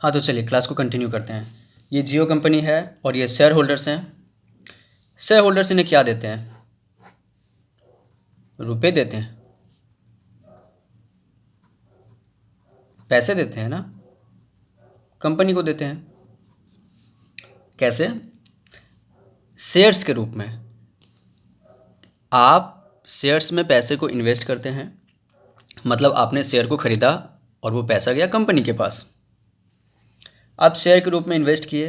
हाँ, तो चलिए क्लास को कंटिन्यू करते हैं। ये जियो कंपनी है और ये शेयर होल्डर्स हैं। शेयर होल्डर्स इन्हें क्या देते हैं? रुपए देते हैं, पैसे देते हैं ना, कंपनी को देते हैं। कैसे? शेयर्स के रूप में। आप शेयर्स में पैसे को इन्वेस्ट करते हैं, मतलब आपने शेयर को ख़रीदा और वो पैसा गया कंपनी के पास। आप शेयर के रूप में इन्वेस्ट किए,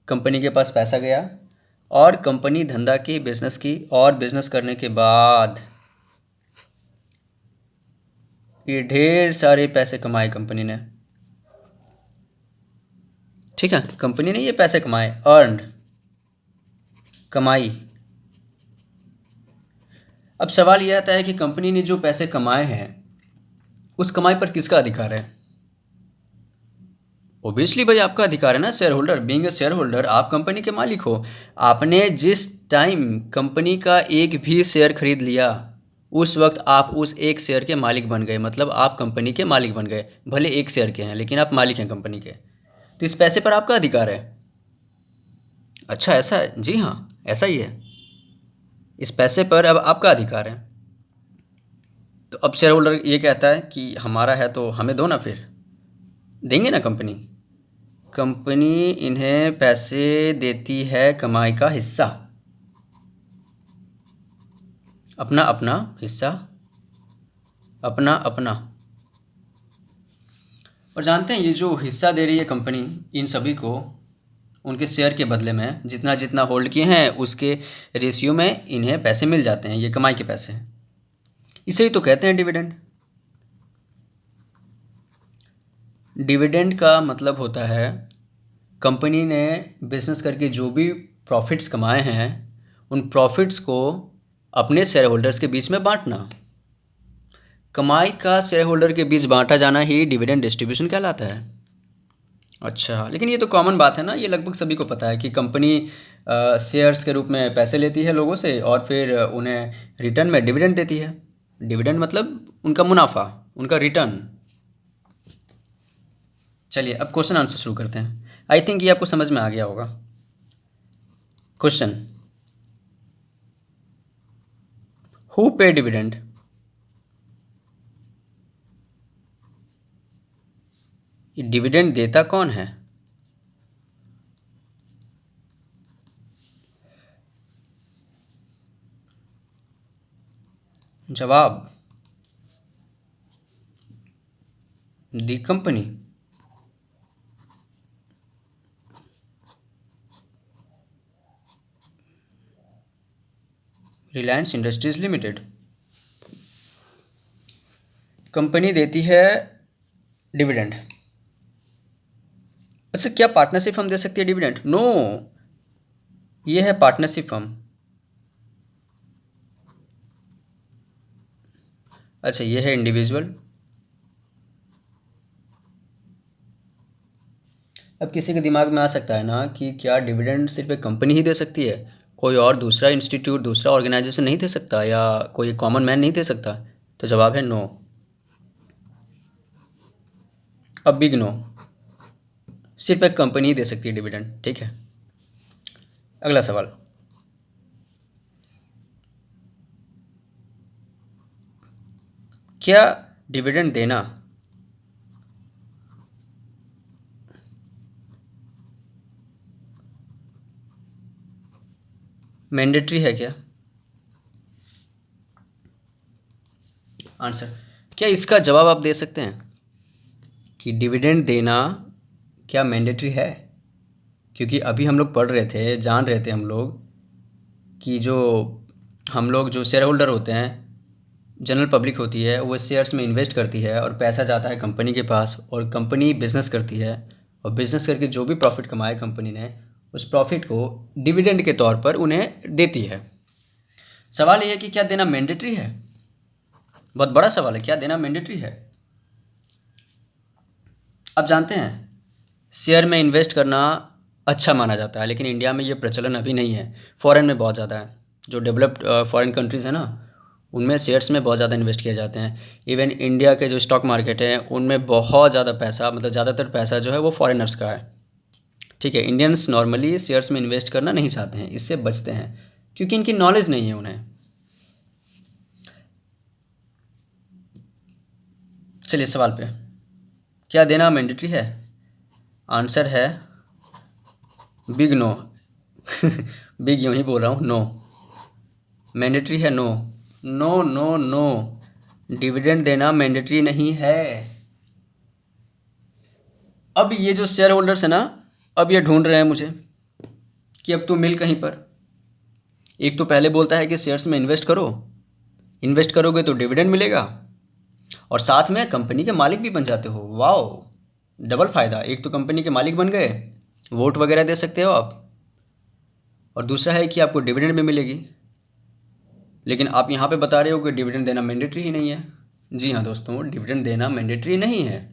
कंपनी के पास पैसा गया और कंपनी धंधा की, बिजनेस की, और बिजनेस करने के बाद ये ढेर सारे पैसे कमाए कंपनी ने। ठीक है, कंपनी ने ये पैसे कमाए, अर्नड, कमाई। अब सवाल यह आता है कि कंपनी ने जो पैसे कमाए हैं उस कमाई पर किसका अधिकार है? ओबियसली भाई आपका अधिकार है ना, share holder. Being a share holder आप कंपनी के मालिक हो। आपने जिस टाइम कंपनी का एक भी शेयर खरीद लिया उस वक्त आप उस एक शेयर के मालिक बन गए, मतलब आप कंपनी के मालिक बन गए। भले एक शेयर के हैं लेकिन आप मालिक हैं कंपनी के। तो इस पैसे पर आपका अधिकार है। अच्छा, ऐसा है? जी हाँ, ऐसा ही है। इस पैसे पर अब आपका अधिकार है। तो अब शेयर होल्डर ये कहता है कि हमारा है तो हमें दो ना, फिर देंगे ना कंपनी। कंपनी इन्हें पैसे देती है, कमाई का हिस्सा, अपना अपना हिस्सा, अपना अपना। और जानते हैं ये जो हिस्सा दे रही है कंपनी इन सभी को, उनके शेयर के बदले में जितना जितना होल्ड किए हैं उसके रेशियो में इन्हें पैसे मिल जाते हैं, ये कमाई के पैसे हैं। इसे ही तो कहते हैं डिविडेंड। डिविडेंड का मतलब होता है कंपनी ने बिजनेस करके जो भी प्रॉफिट्स कमाए हैं उन प्रॉफिट्स को अपने शेयर होल्डर्स के बीच में बांटना। कमाई का शेयर होल्डर के बीच बांटा जाना ही डिविडेंड डिस्ट्रीब्यूशन कहलाता है। अच्छा, लेकिन ये तो कॉमन बात है ना, ये लगभग सभी को पता है कि कंपनी शेयर्स के रूप में पैसे लेती है लोगों से और फिर उन्हें रिटर्न में डिविडेंड देती है। डिविडेंड मतलब उनका मुनाफा, उनका रिटर्न। चलिए अब क्वेश्चन आंसर शुरू करते हैं। आई थिंक ये आपको समझ में आ गया होगा। Question, who pay dividend? Dividend देता कौन है? जवाब, the company. Reliance Industries Limited. Company देती है डिविडेंड। अच्छा, क्या पार्टनरशिप फर्म दे सकती है डिविडेंड? नो, ये है पार्टनरशिप फर्म। अच्छा, ये है इंडिविजुअल। अब किसी के दिमाग में आ सकता है ना कि क्या डिविडेंड सिर्फ एक कंपनी ही दे सकती है, कोई और दूसरा इंस्टीट्यूट, दूसरा ऑर्गेनाइजेशन नहीं दे सकता, या कोई कॉमन मैन नहीं दे सकता? तो जवाब है नो, अ बिग नो। सिर्फ एक कंपनी ही दे सकती है डिविडेंड। ठीक है, अगला सवाल। क्या डिविडेंड देना मैंडेटरी है क्या? आंसर, क्या इसका जवाब आप दे सकते हैं कि डिविडेंड देना क्या मैंडेटरी है? क्योंकि अभी हम लोग पढ़ रहे थे, जान रहे थे हम लोग कि जो हम लोग जो शेयर होल्डर होते हैं, जनरल पब्लिक होती है, वो शेयर्स में इन्वेस्ट करती है और पैसा जाता है कंपनी के पास, और कंपनी बिजनेस करती है और बिजनेस करके जो भी प्रॉफिट कमाए कंपनी ने उस प्रॉफिट को डिविडेंड के तौर पर उन्हें देती है। सवाल ये है कि क्या देना मैंडेटरी है? बहुत बड़ा सवाल है, क्या देना मैंडेटरी है? अब जानते हैं शेयर में इन्वेस्ट करना अच्छा माना जाता है, लेकिन इंडिया में ये प्रचलन अभी नहीं है। फॉरेन में बहुत ज़्यादा है। जो डेवलप्ड फॉरेन कंट्रीज़ हैं ना, उनमें शेयर्स में बहुत ज़्यादा इन्वेस्ट किए जाते हैं। इवन इंडिया के जो स्टॉक मार्केट है उनमें बहुत ज़्यादा पैसा, मतलब ज़्यादातर पैसा जो है वो फॉरेनर्स का है। ठीक है, इंडियंस नॉर्मली शेयर्स में इन्वेस्ट करना नहीं चाहते हैं, इससे बचते हैं क्योंकि इनकी नॉलेज नहीं है उन्हें। चलिए सवाल पे, क्या देना मैंडेटरी है? आंसर है बिग नो। बिग यूँ ही बोल रहा हूँ, नो। मैंडेटरी है, no no no no. Dividend देना मैंडेटरी नहीं है। अब ये जो शेयर होल्डर्स है ना, अब ये ढूंढ रहे हैं मुझे कि अब तुम मिल कहीं पर। एक तो पहले बोलता है कि शेयर्स में इन्वेस्ट करो, इन्वेस्ट करोगे तो डिविडेंड मिलेगा, और साथ में कंपनी के मालिक भी बन जाते हो। वाओ, डबल फ़ायदा। एक तो कंपनी के मालिक बन गए, वोट वगैरह दे सकते हो आप, और दूसरा है कि आपको डिविडेंड भी मिलेगी। लेकिन आप यहाँ पे बता रहे हो कि डिविडेंड देना मैंडेटरी ही नहीं है। जी हाँ दोस्तों, डिविडेंड देना मैंडेटरी नहीं है।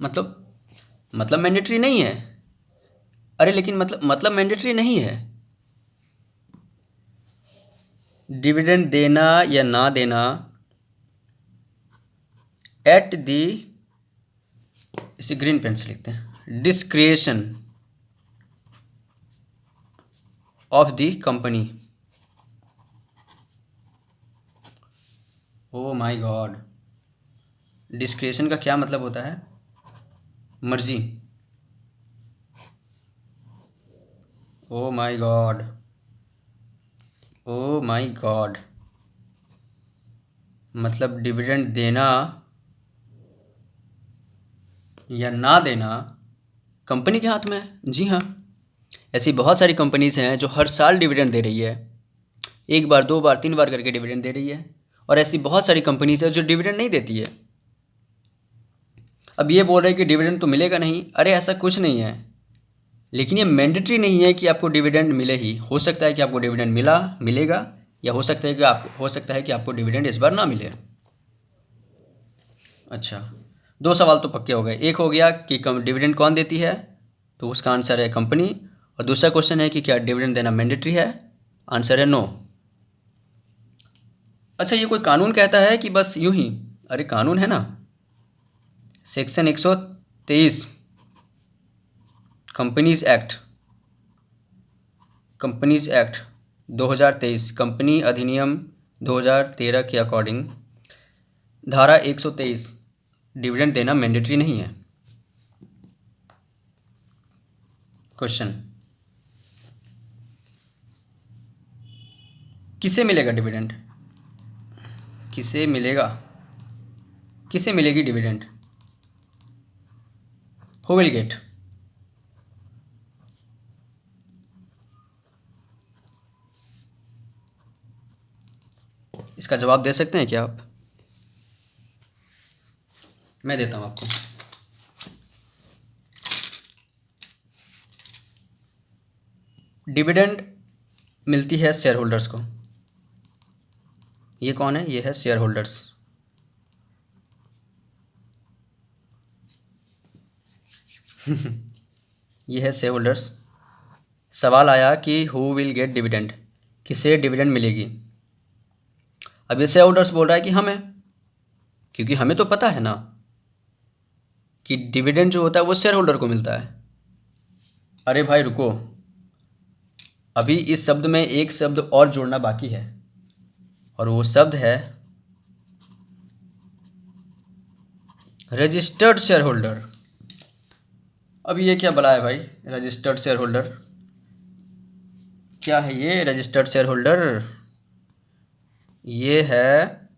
मतलब मैंडेटरी नहीं है। अरे लेकिन मतलब मैंडेटरी नहीं है। डिविडेंड देना या ना देना एट दी, इसे ग्रीन पेन से लिखते हैं, डिस्क्रिएशन of the company. Oh my God, डिस्क्रिएशन का क्या मतलब होता है? मर्जी। Oh my God, oh my God, मतलब डिविडेंड देना या ना देना कंपनी के हाथ में है। जी हाँ, ऐसी बहुत सारी कंपनीज हैं जो हर साल डिविडेंड दे रही है, एक बार, दो बार, तीन बार करके डिविडेंड दे रही है, और ऐसी बहुत सारी कंपनीज है जो डिविडेंड नहीं देती है। अब ये बोल रहे हैं कि डिविडेंड तो मिलेगा नहीं, अरे ऐसा कुछ नहीं है। लेकिन ये मैंडेटरी नहीं है कि आपको डिविडेंड मिले ही। हो सकता है कि आपको डिविडेंड मिलेगा, या हो सकता है कि आपको डिविडेंड इस बार ना मिले। अच्छा, दो सवाल तो पक्के हो गए। एक हो गया कि डिविडेंड कौन देती है, तो उसका आंसर है कंपनी। और दूसरा क्वेश्चन है कि क्या डिविडेंड देना मैंडेटरी है, आंसर है नो। अच्छा, ये कोई कानून कहता है कि बस यूं ही? अरे कानून है ना, सेक्शन 123 कंपनीज एक्ट 2023, कंपनी अधिनियम 2013 के अकॉर्डिंग, धारा 123, डिविडेंड देना मैंडेटरी नहीं है। क्वेश्चन, किसे मिलेगा डिविडेंड? किसे मिलेगी डिविडेंड? Who will get? इसका जवाब दे सकते हैं क्या आप? मैं देता हूं आपको। डिविडेंड मिलती है शेयर होल्डर्स को। ये कौन है? ये है शेयर होल्डर्स। ये है शेयर होल्डर्स। सवाल आया कि हु विल गेट डिविडेंड, किसे डिविडेंड मिलेगी? अब ये शेयर होल्डर्स बोल रहा है कि हमें, क्योंकि हमें तो पता है ना कि डिविडेंड जो होता है वो शेयर होल्डर को मिलता है। अरे भाई रुको, अभी इस शब्द में एक शब्द और जोड़ना बाकी है, और वो शब्द है रजिस्टर्ड शेयर होल्डर। अब ये क्या बला है भाई, रजिस्टर्ड शेयर होल्डर? क्या है ये रजिस्टर्ड शेयर होल्डर? ये है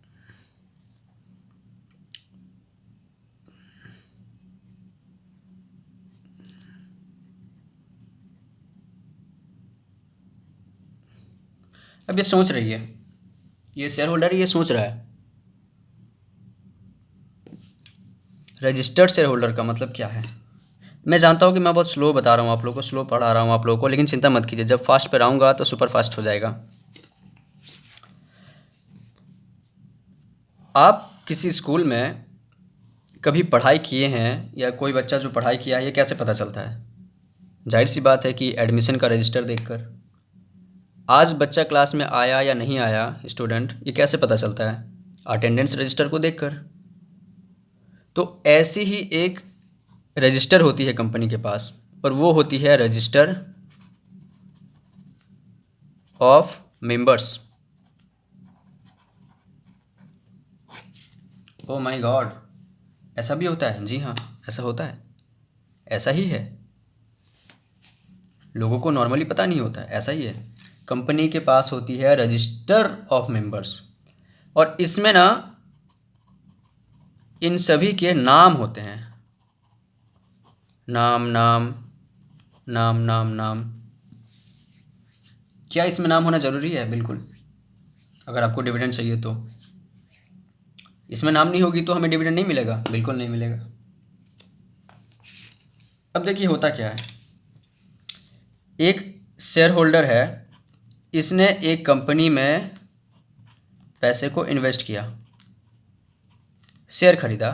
अब ये सोच रही है, ये शेयर होल्डर ये सोच रहा है रजिस्टर्ड शेयर होल्डर का मतलब क्या है। मैं जानता हूँ कि मैं बहुत स्लो बता रहा हूँ आप लोगों को, स्लो पढ़ा रहा हूँ आप लोगों को, लेकिन चिंता मत कीजिए, जब फास्ट पर आऊँगा तो सुपर फास्ट हो जाएगा। आप किसी स्कूल में कभी पढ़ाई किए हैं, या कोई बच्चा जो पढ़ाई किया है, ये कैसे पता चलता है? जाहिर सी बात है कि एडमिशन का रजिस्टर देखकर। आज बच्चा क्लास में आया या नहीं आया स्टूडेंट, ये कैसे पता चलता है? अटेंडेंस रजिस्टर को देखकर। तो ऐसी ही एक रजिस्टर होती है कंपनी के पास, और वो होती है register of members. Oh my God, ऐसा भी होता है? जी हाँ, ऐसा होता है, ऐसा ही है। लोगों को नॉर्मली पता नहीं होता, ऐसा ही है। कंपनी के पास होती है रजिस्टर ऑफ मेंबर्स, और इसमें ना इन सभी के नाम होते हैं। नाम नाम नाम नाम नाम। क्या इसमें नाम होना ज़रूरी है? बिल्कुल। अगर आपको डिविडेंड चाहिए तो इसमें नाम नहीं होगी तो हमें डिविडेंड नहीं मिलेगा, बिल्कुल नहीं मिलेगा। अब देखिए होता क्या है, एक शेयर होल्डर है, इसने एक कंपनी में पैसे को इन्वेस्ट किया, शेयर खरीदा,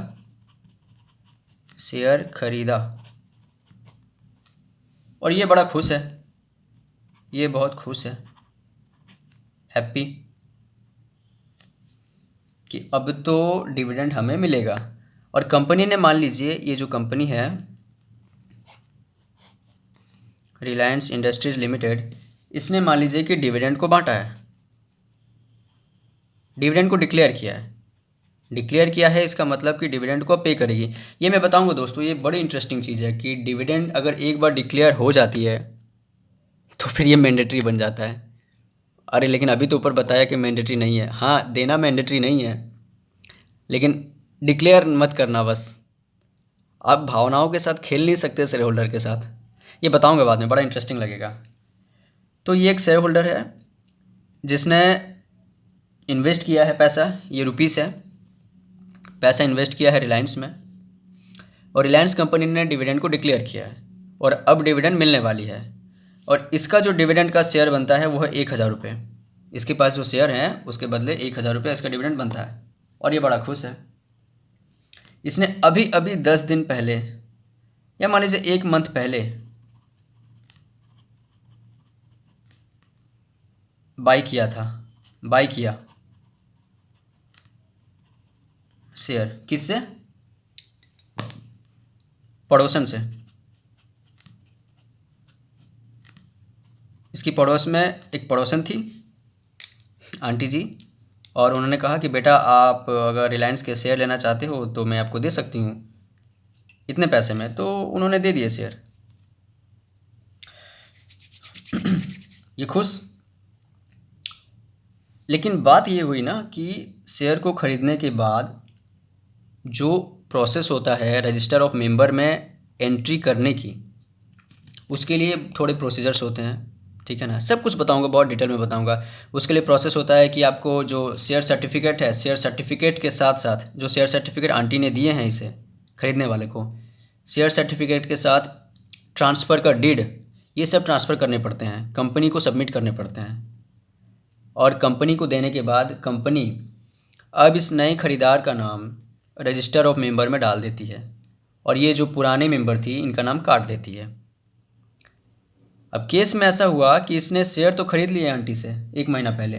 और ये बड़ा खुश है, ये बहुत खुश है, हैप्पी कि अब तो डिविडेंड हमें मिलेगा। और कंपनी ने, मान लीजिए ये जो कंपनी है रिलायंस इंडस्ट्रीज़ लिमिटेड, इसने मान लीजिए कि डिविडेंड को बांटा है, डिविडेंड को डिक्लेयर किया है, इसका मतलब कि डिविडेंड को पे करेगी। ये मैं बताऊंगा दोस्तों, ये बड़ी इंटरेस्टिंग चीज़ है कि डिविडेंड अगर एक बार डिक्लेयर हो जाती है तो फिर ये मैंडेटरी बन जाता है। अरे लेकिन अभी तो ऊपर बताया कि मैंडेटरी नहीं है। हाँ, देना मैंडेटरी नहीं है, लेकिन डिक्लेयर मत करना बस। आप भावनाओं के साथ खेल नहीं सकते शेयर होल्डर के साथ, ये बताऊंगा बाद में, बड़ा इंटरेस्टिंग लगेगा। तो ये एक शेयर होल्डर है जिसने इन्वेस्ट किया है पैसा, ये रुपीस है, पैसा इन्वेस्ट किया है रिलायंस में, और रिलायंस कंपनी ने डिविडेंड को डिक्लेयर किया है, और अब डिविडेंड मिलने वाली है। और इसका जो डिविडेंड का शेयर बनता है वो है 1,000 रुपये। इसके पास जो शेयर हैं उसके बदले 1,000 रुपये इसका डिविडेंड बनता है, और ये बड़ा खुश है। इसने अभी अभी 10 दिन पहले, या मान लीजिए 1 मंथ पहले बाई किया शेयर। किससे? पड़ोसन से। इसकी पड़ोस में एक पड़ोसन थी, आंटी जी, और उन्होंने कहा कि बेटा आप अगर रिलायंस के शेयर लेना चाहते हो तो मैं आपको दे सकती हूँ इतने पैसे में। तो उन्होंने दे दिए शेयर। ये खुश। लेकिन बात ये हुई ना कि शेयर को ख़रीदने के बाद जो प्रोसेस होता है रजिस्टर ऑफ मेंबर में एंट्री करने की, उसके लिए थोड़े प्रोसीजर्स होते हैं, ठीक है ना। सब कुछ बताऊंगा, बहुत डिटेल में बताऊंगा। उसके लिए प्रोसेस होता है कि आपको जो शेयर सर्टिफिकेट है, शेयर सर्टिफिकेट के साथ साथ जो शेयर सर्टिफिकेट आंटी ने दिए हैं इसे ख़रीदने वाले को, शेयर सर्टिफिकेट के साथ ट्रांसफ़र का डीड, ये सब ट्रांसफ़र करने पड़ते हैं, कंपनी को सबमिट करने पड़ते हैं। और कंपनी को देने के बाद कंपनी अब इस नए ख़रीदार का नाम रजिस्टर ऑफ मेंबर में डाल देती है, और ये जो पुराने मेंबर थी इनका नाम काट देती है। अब केस में ऐसा हुआ कि इसने शेयर तो ख़रीद लिए आंटी से 1 महीना पहले,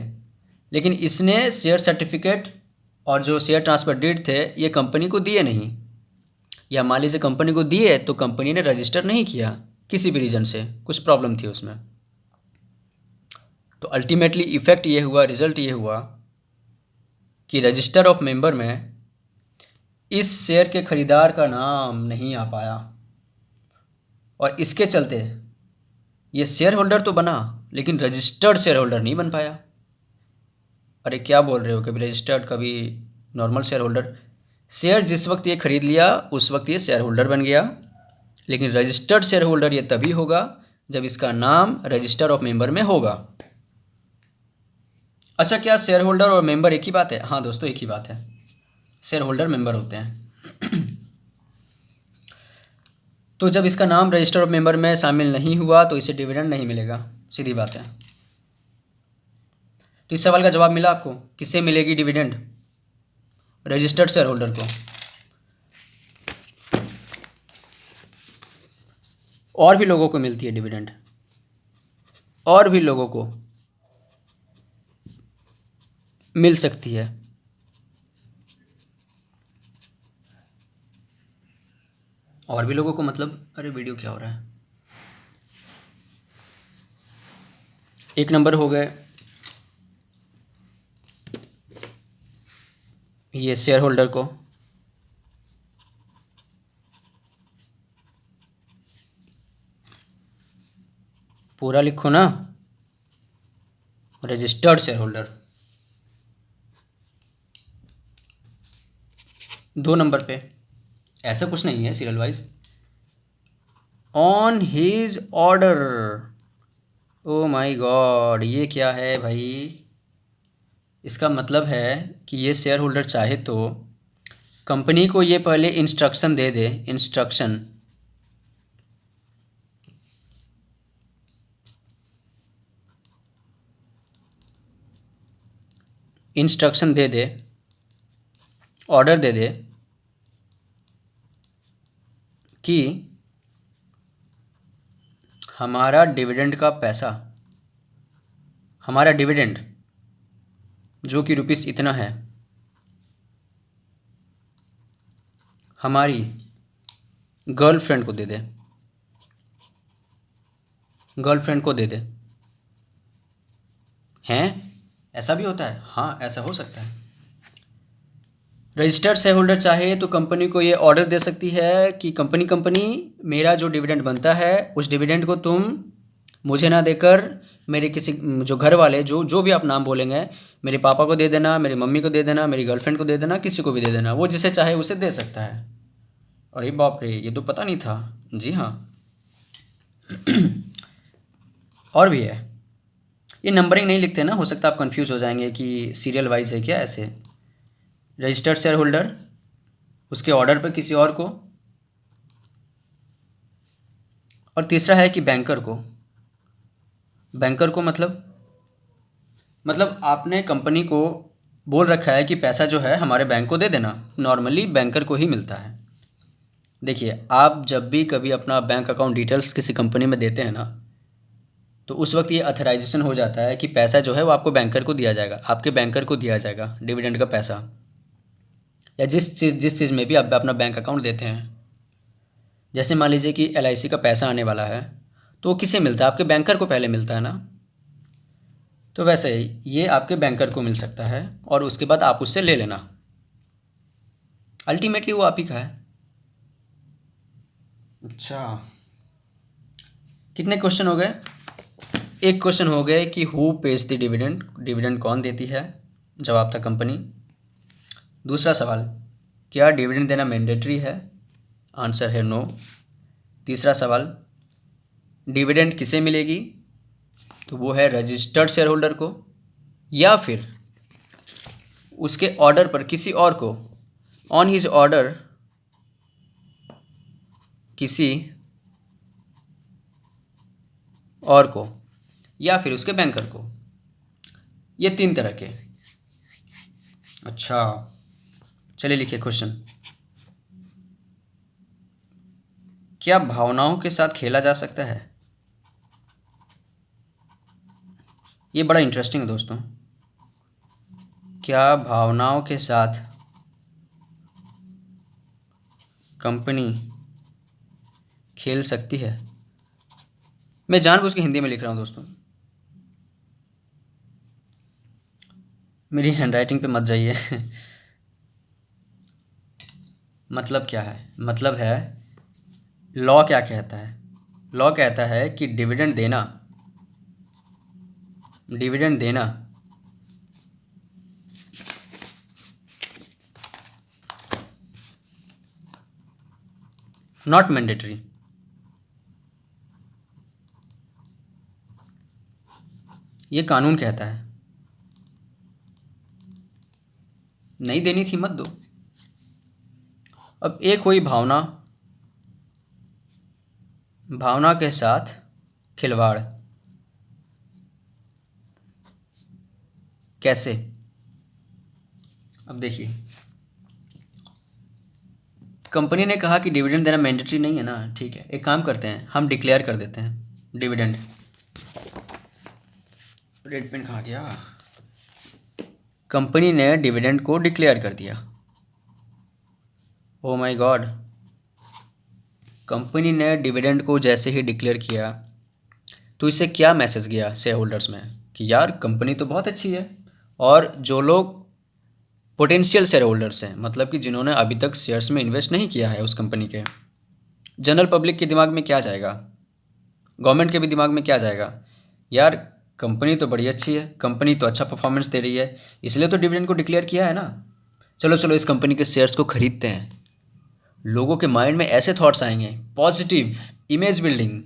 लेकिन इसने शेयर सर्टिफिकेट और जो शेयर ट्रांसफ़र डीड थे ये कंपनी को दिए नहीं, या मान लीजिए कंपनी को दिए तो कंपनी ने रजिस्टर नहीं किया, किसी भी रीज़न से कुछ प्रॉब्लम थी उसमें। तो अल्टीमेटली इफ़ेक्ट ये हुआ, रिज़ल्ट ये हुआ कि रजिस्टर ऑफ मेंबर में इस शेयर के ख़रीदार का नाम नहीं आ पाया, और इसके चलते ये शेयर होल्डर तो बना लेकिन रजिस्टर्ड शेयर होल्डर नहीं बन पाया। अरे क्या बोल रहे हो, कभी रजिस्टर्ड कभी नॉर्मल शेयर होल्डर। शेयर जिस वक्त ये ख़रीद लिया उस वक्त ये शेयर होल्डर बन गया, लेकिन रजिस्टर्ड शेयर होल्डर ये तभी होगा जब इसका नाम रजिस्टर ऑफ मेंबर में होगा। अच्छा, क्या शेयर होल्डर और मेंबर एक ही बात है? हाँ दोस्तों, एक ही बात है। शेयर होल्डर मेंबर होते हैं। तो जब इसका नाम रजिस्टर ऑफ मेंबर में शामिल नहीं हुआ तो इसे डिविडेंड नहीं मिलेगा, सीधी बात है। तो इस सवाल का जवाब मिला आपको, किससे मिलेगी डिविडेंड? रजिस्टर्ड शेयर होल्डर को। और भी लोगों को मिलती है डिविडेंड, और भी लोगों को, मिल सकती है। और भी लोगों को मतलब, अरे वीडियो क्या हो रहा है। एक नंबर हो गए ये शेयर होल्डर को, पूरा लिखो ना, रजिस्टर्ड शेयर होल्डर। 2 नंबर पे ऐसा कुछ नहीं है serial wise, on his order. Oh my God, ये क्या है भाई। इसका मतलब है कि ये शेयर होल्डर चाहे तो कंपनी को ये पहले इंस्ट्रक्शन दे दे, इंस्ट्रक्शन दे दे, ऑर्डर दे दे कि हमारा डिविडेंड का पैसा, हमारा डिविडेंड जो कि रुपीस इतना है, हमारी गर्लफ्रेंड को दे दे, गर्लफ्रेंड को दे दे। हैं, ऐसा भी होता है? हाँ, ऐसा हो सकता है। रजिस्टर्ड शेयर होल्डर चाहे तो कंपनी को ये ऑर्डर दे सकती है कि कंपनी मेरा जो डिविडेंड बनता है उस डिविडेंड को तुम मुझे ना देकर मेरे किसी जो घर वाले, जो जो भी आप नाम बोलेंगे, मेरे पापा को दे देना, मेरी मम्मी को दे देना, मेरी गर्लफ्रेंड को दे देना, किसी को भी दे देना, वो जिसे चाहे उसे दे सकता है। अरे बाप रे, ये तो पता नहीं था। जी हाँ। और भी है, ये नंबरिंग नहीं लिखते ना, हो सकता है आप कंफ्यूज हो जाएंगे कि सीरियल वाइज है क्या। ऐसे रजिस्टर्ड शेयर होल्डर, उसके ऑर्डर पर किसी और को, और तीसरा है कि बैंकर को। बैंकर को मतलब आपने कंपनी को बोल रखा है कि पैसा जो है हमारे बैंक को दे देना। नॉर्मली बैंकर को ही मिलता है। देखिए, आप जब भी कभी अपना बैंक अकाउंट डिटेल्स किसी कंपनी में देते हैं ना, तो उस वक्त ये अथराइजेशन हो जाता है कि पैसा जो है वो आपको बैंकर को दिया जाएगा, आपके बैंकर को दिया जाएगा डिविडेंड का पैसा, या जिस चीज़ में भी आप अपना बैंक अकाउंट देते हैं। जैसे मान लीजिए कि LIC का पैसा आने वाला है, तो वो किसे मिलता है? आपके बैंकर को पहले मिलता है ना। तो वैसे ही ये आपके बैंकर को मिल सकता है और उसके बाद आप उससे ले लेना। अल्टीमेटली वो आप ही का है। अच्छा, कितने क्वेश्चन हो गए? एक क्वेश्चन हो गए कि who page the dividend, dividend कौन देती है? जवाब था कंपनी। दूसरा सवाल, क्या डिविडेंड देना मैंडेटरी है? आंसर है नो। तीसरा सवाल, डिविडेंड किसे मिलेगी? तो वो है रजिस्टर्ड शेयर होल्डर को, या फिर उसके ऑर्डर पर किसी और को, ऑन हिज ऑर्डर किसी और को, या फिर उसके बैंकर को। ये 3 तरह के। अच्छा, चलिए लिखिए क्वेश्चन। क्या भावनाओं के साथ खेला जा सकता है? ये बड़ा इंटरेस्टिंग है दोस्तों। क्या भावनाओं के साथ कंपनी खेल सकती है? मैं जानबूझ के हिंदी में लिख रहा हूँ दोस्तों, मेरी हैंडराइटिंग पे मत जाइए। मतलब क्या है? मतलब है, लॉ क्या कहता है? लॉ कहता है कि डिविडेंड देना, डिविडेंड देना नॉट मैंडेटरी। ये कानून कहता है। नहीं देनी थी मत दो। अब एक हुई भावना, भावना के साथ खिलवाड़। कैसे? अब देखिए, कंपनी ने कहा कि डिविडेंड देना मैंडेटरी नहीं है ना, ठीक है, एक काम करते हैं, हम डिक्लेयर कर देते हैं डिविडेंड। रेड पेन कहाँ गया? कंपनी ने डिविडेंड को डिक्लेयर कर दिया। ओ माय गॉड, कंपनी ने डिविडेंड को जैसे ही डिक्लेयर किया तो इससे क्या मैसेज गया शेयर होल्डर्स में कि यार कंपनी तो बहुत अच्छी है। और जो लोग पोटेंशियल शेयर होल्डर्स हैं, मतलब कि जिन्होंने अभी तक शेयर्स में इन्वेस्ट नहीं किया है उस कंपनी के, जनरल पब्लिक के दिमाग में क्या जाएगा, गवर्नमेंट के भी दिमाग में क्या जाएगा, यार कंपनी तो बड़ी अच्छी है, कंपनी तो अच्छा परफॉर्मेंस दे रही है, इसलिए तो डिविडेंड को डिक्लेयर किया है ना, चलो चलो इस कंपनी के शेयर्स को खरीदते हैं। लोगों के माइंड में ऐसे थॉट्स आएंगे, पॉजिटिव इमेज बिल्डिंग।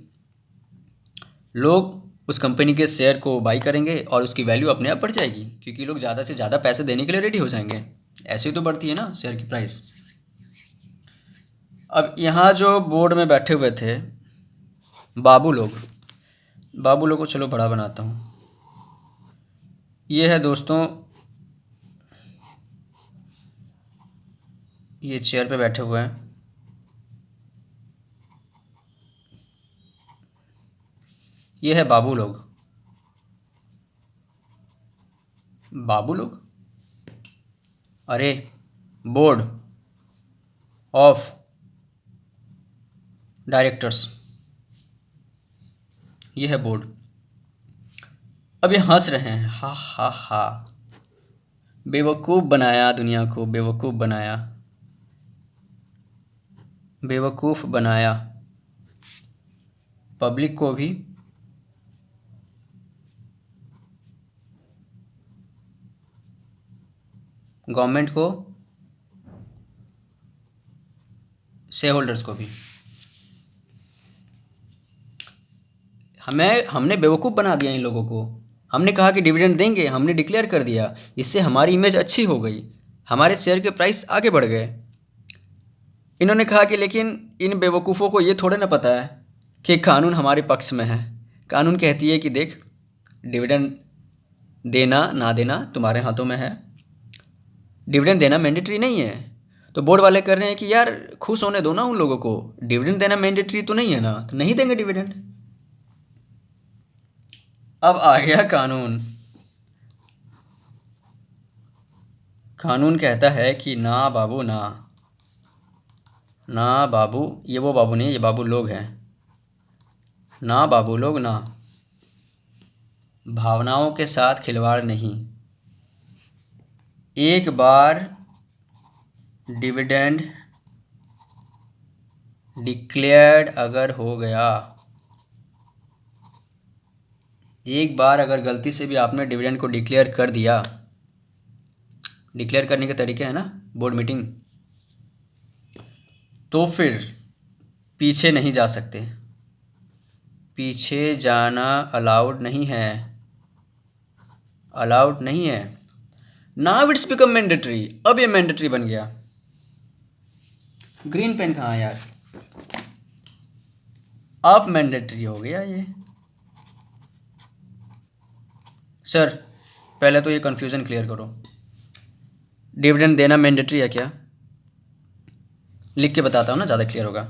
लोग उस कंपनी के शेयर को बाई करेंगे और उसकी वैल्यू अपने आप बढ़ जाएगी, क्योंकि लोग ज़्यादा से ज़्यादा पैसे देने के लिए रेडी हो जाएंगे। ऐसे ही तो बढ़ती है ना शेयर की प्राइस। अब यहाँ जो बोर्ड में बैठे हुए थे बाबू लोग, बाबू लोग को चलो बड़ा बनाता हूँ। ये है दोस्तों, ये चेयर पे बैठे हुए हैं, ये है बाबू लोग। बाबू लोग, अरे बोर्ड ऑफ डायरेक्टर्स, ये है बोर्ड। अब ये हंस रहे हैं, हा हा हा, बेवकूफ़ बनाया दुनिया को, बेवकूफ़ बनाया, बेवकूफ़ बनाया पब्लिक को भी, गवर्नमेंट को, शेयर होल्डर्स को भी। हमने बेवकूफ़ बना दिया इन लोगों को। हमने कहा कि डिविडेंड देंगे, हमने डिक्लेयर कर दिया, इससे हमारी इमेज अच्छी हो गई, हमारे शेयर के प्राइस आगे बढ़ गए। इन्होंने कहा कि लेकिन इन बेवकूफ़ों को ये थोड़े ना पता है कि कानून हमारे पक्ष में है। कानून कहती है कि देख, डिविडेंड देना ना देना तुम्हारे हाथों में है, डिविडेंड देना मैंडेटरी नहीं है। तो बोर्ड वाले कर रहे हैं कि यार खुश होने दो ना उन लोगों को, डिविडेंड देना मैंडेटरी तो नहीं है ना, तो नहीं देंगे डिविडेंड। अब आ गया कानून। कानून कहता है कि ना बाबू ना, ना बाबू, ये वो बाबू नहीं, ये बाबू लोग हैं, ना बाबू लोग ना, भावनाओं के साथ खिलवाड़ नहीं। एक बार डिविडेंड डिक्लेयर्ड अगर हो गया, एक बार अगर गलती से भी आपने डिविडेंड को डिक्लेयर कर दिया, डिक्लेयर करने के तरीके हैं ना बोर्ड मीटिंग, तो फिर पीछे नहीं जा सकते, पीछे जाना अलाउड नहीं है, अलाउड नहीं है। नाउ इट्स बिकम मैंडेटरी, अब ये मैंडेटरी बन गया। ग्रीन पेन कहाँ है यार, अब मैंडेटरी हो गया ये। सर पहले तो ये कन्फ्यूज़न क्लियर करो, डिविडेंड देना मैंडेटरी है क्या? लिख के बताता हूँ ना, ज़्यादा क्लियर होगा।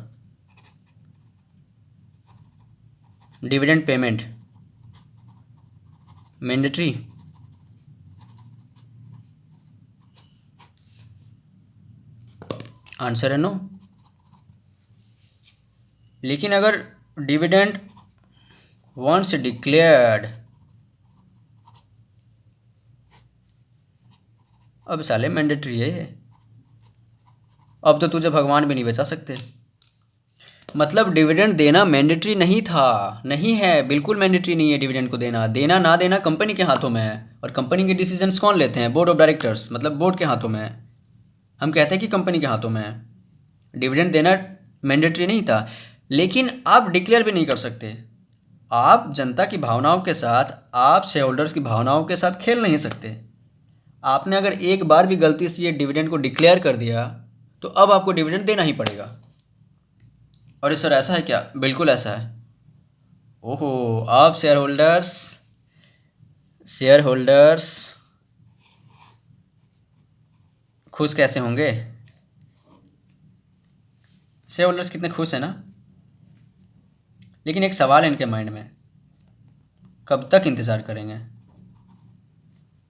डिविडेंड पेमेंट मैंडेटरी, आंसर है नो। लेकिन अगर डिविडेंड वंस डिक्लेयर्ड, अब साले मैंडेटरी है ये, अब तो तुझे भगवान भी नहीं बचा सकते। मतलब डिविडेंड देना मैंडेटरी नहीं था, नहीं है, बिल्कुल मैंडेटरी नहीं है डिविडेंड को देना। देना ना देना कंपनी के हाथों में है, और कंपनी के डिसीजंस कौन लेते हैं? बोर्ड ऑफ डायरेक्टर्स, मतलब बोर्ड के हाथों में है। हम कहते हैं कि कंपनी के हाथों में है। डिविडेंड देना मैंडेटरी नहीं था, लेकिन आप डिक्लेयर भी नहीं कर सकते। आप जनता की भावनाओं के साथ, आप शेयर होल्डर्स की भावनाओं के साथ खेल नहीं सकते। आपने अगर एक बार भी गलती से ये डिविडेंड को डिक्लेयर कर दिया तो अब आपको डिविडेंड देना ही पड़ेगा। और सर ऐसा है क्या? बिल्कुल ऐसा है। ओहो, आप शेयर होल्डर्स, शेयर होल्डर्स खुश कैसे होंगे? शेयर होल्डर्स कितने खुश हैं ना। लेकिन एक सवाल है इनके माइंड में, कब तक इंतज़ार करेंगे,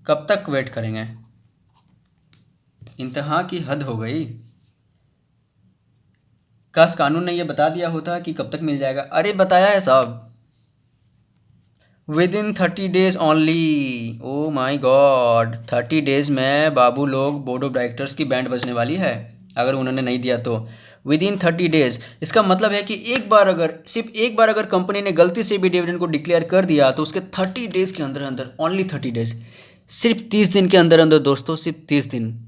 कब तक वेट करेंगे? इंतहा की हद हो गई। काश कानून ने ये बता दिया होता कि कब तक मिल जाएगा। अरे बताया है साहब, within 30 days only. Oh my God, 30 days में बाबू लोग बोर्ड ऑफ डायरेक्टर्स की बैंड बजने वाली है अगर उन्होंने नहीं दिया तो। विद इन 30 days, इसका मतलब है कि एक बार अगर, सिर्फ एक बार अगर कंपनी ने गलती से भी डिविडेंड को डिक्लेयर कर दिया तो उसके 30 days के अंदर अंदर, ओनली 30 days, सिर्फ 30 दिन के अंदर अंदर दोस्तों, सिर्फ 30 दिन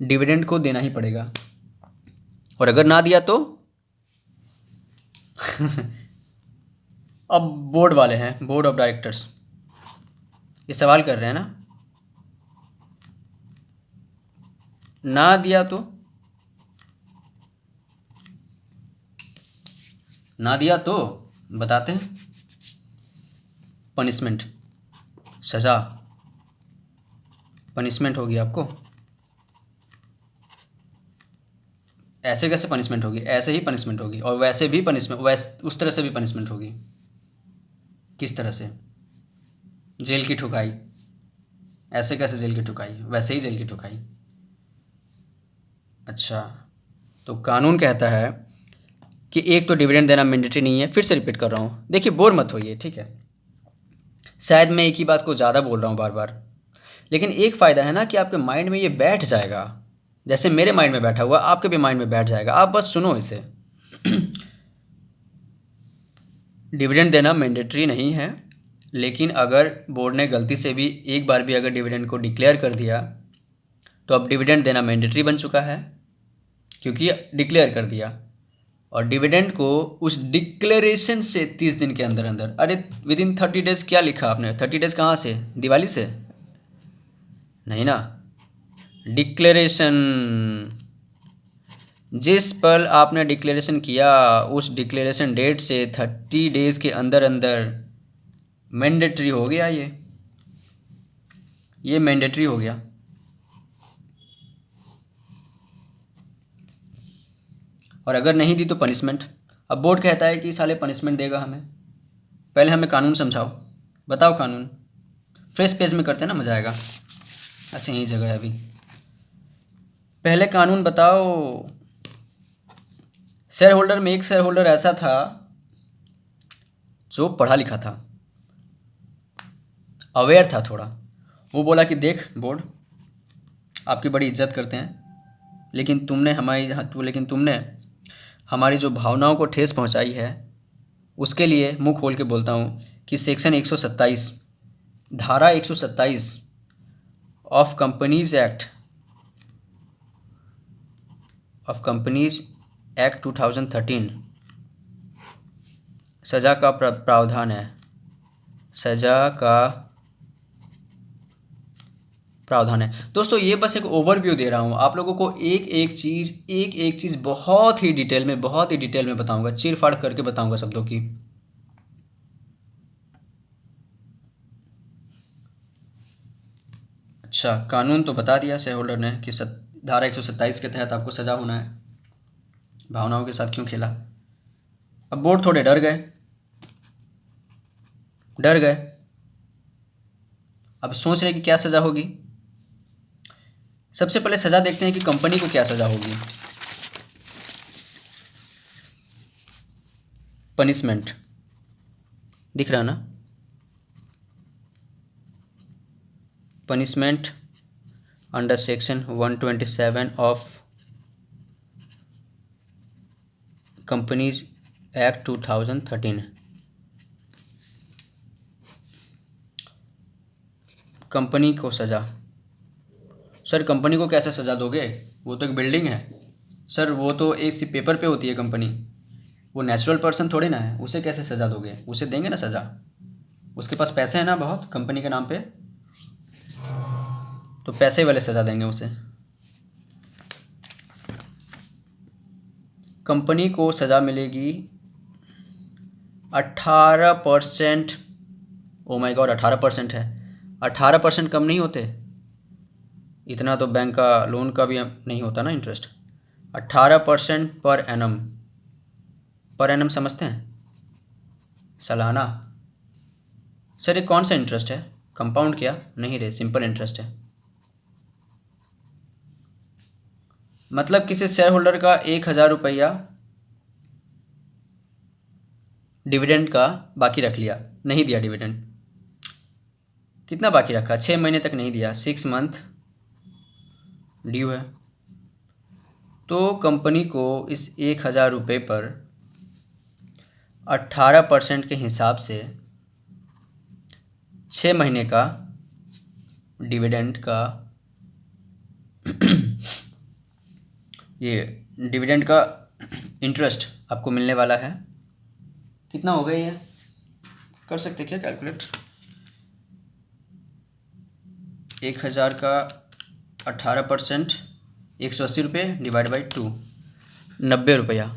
डिविडेंड को देना ही पड़ेगा। और अगर ना दिया तो अब बोर्ड वाले हैं, बोर्ड ऑफ डायरेक्टर्स, ये सवाल कर रहे हैं ना दिया तो, ना दिया तो बताते हैं पनिशमेंट, सज़ा, पनिशमेंट होगी आपको। ऐसे कैसे पनिशमेंट होगी? ऐसे ही पनिशमेंट होगी, और वैसे भी पनिशमेंट, उस तरह से भी पनिशमेंट होगी। किस तरह से? जेल की ठुकाई। ऐसे कैसे जेल की ठुकाई? वैसे ही जेल की ठुकाई। अच्छा, तो कानून कहता है कि एक तो डिविडेंड देना मैंडेटरी नहीं है। फिर से रिपीट कर रहा हूँ, देखिए बोर मत होइए, ठीक है। शायद मैं एक ही बात को ज़्यादा बोल रहा हूँ बार बार, लेकिन एक फ़ायदा है ना कि आपके माइंड में ये बैठ जाएगा। जैसे मेरे माइंड में बैठा हुआ, आपके भी माइंड में बैठ जाएगा, आप बस सुनो इसे। डिविडेंड देना मैंडेटरी नहीं है, लेकिन अगर बोर्ड ने गलती से भी एक बार भी अगर डिविडेंड को डिक्लेयर कर दिया तो अब डिविडेंड देना मैंडेटरी बन चुका है, क्योंकि डिक्लेयर कर दिया। और डिविडेंड को उस डिक्लेरेशन से 30 दिन के अंदर अंदर, अरे विद इन 30 days क्या लिखा आपने? 30 days कहाँ से? दिवाली से? नहीं ना। डिक्लेरेशन, जिस पल आपने डिक्लेरेशन किया उस डिक्लेरेशन डेट से 30 days के अंदर अंदर मैंडेटरी हो गया। ये मैंडेटरी हो गया। और अगर नहीं दी तो पनिशमेंट। अब बोर्ड कहता है कि साले पनिशमेंट देगा हमें। पहले हमें कानून समझाओ, बताओ कानून। फ्रेश पेज में करते हैं ना, मज़ा आएगा। अच्छा यही जगह है अभी। पहले कानून बताओ। शेयर होल्डर में एक शेयर होल्डर ऐसा था जो पढ़ा लिखा था, अवेयर था थोड़ा। वो बोला कि देख बोर्ड, आपकी बड़ी इज्जत करते हैं, लेकिन तुमने हमारी जो भावनाओं को ठेस पहुंचाई है, उसके लिए मुंह खोल के बोलता हूँ कि सेक्शन 127, धारा 127 ऑफ कंपनीज एक्ट 2013 सज़ा का प्रावधान है। सज़ा का प्रावधान है दोस्तों। ये बस एक ओवरव्यू दे रहा हूँ आप लोगों को। एक एक चीज़ बहुत ही डिटेल में बताऊंगा, चीर फाड़ करके बताऊंगा शब्दों की। अच्छा, कानून तो बता दिया शेयर होल्डर ने कि धारा 127 के तहत आपको सज़ा होना है। भावनाओं के साथ क्यों खेला? अब बोर्ड थोड़े डर गए। अब सोच रहे कि क्या सज़ा होगी। सबसे पहले सज़ा देखते हैं कि कंपनी को क्या सज़ा होगी। पनिशमेंट दिख रहा ना? Punishment under section 127 of companies act 2013। Company को सज़ा। सर कंपनी को कैसे सज़ा दोगे? वो तो एक बिल्डिंग है सर, वो तो एक सी पेपर पे होती है कंपनी, वो नेचुरल पर्सन थोड़ी ना है। उसे कैसे सज़ा दोगे? उसे देंगे ना सज़ा, उसके पास पैसे हैं ना बहुत कंपनी के नाम पे, तो पैसे वाले सज़ा देंगे उसे। कंपनी को सज़ा मिलेगी 18%। ओ माय गॉड, 18% है। 18% कम नहीं होते? इतना तो बैंक का लोन का भी नहीं होता ना इंटरेस्ट। 18% पर एनम समझते हैं? सालाना। सर ये कौन सा इंटरेस्ट है? कंपाउंड क्या? नहीं रे, सिंपल इंटरेस्ट है। मतलब किसी शेयर होल्डर का 1,000 रुपया डिविडेंड का बाकी रख लिया, नहीं दिया डिविडेंड। कितना बाकी रखा? 6 महीने तक नहीं दिया, 6 मंथ ड्यू है। तो कंपनी को इस 1,000 रुपये पर 18% के हिसाब से 6 महीने का डिविडेंड का ये डिविडेंड का इंटरेस्ट आपको मिलने वाला है। कितना हो गया ये? कर सकते क्या कैलकुलेट? 1,000 का 18%, 180 रुपये डिवाइड बाई 2, 90 रुपया।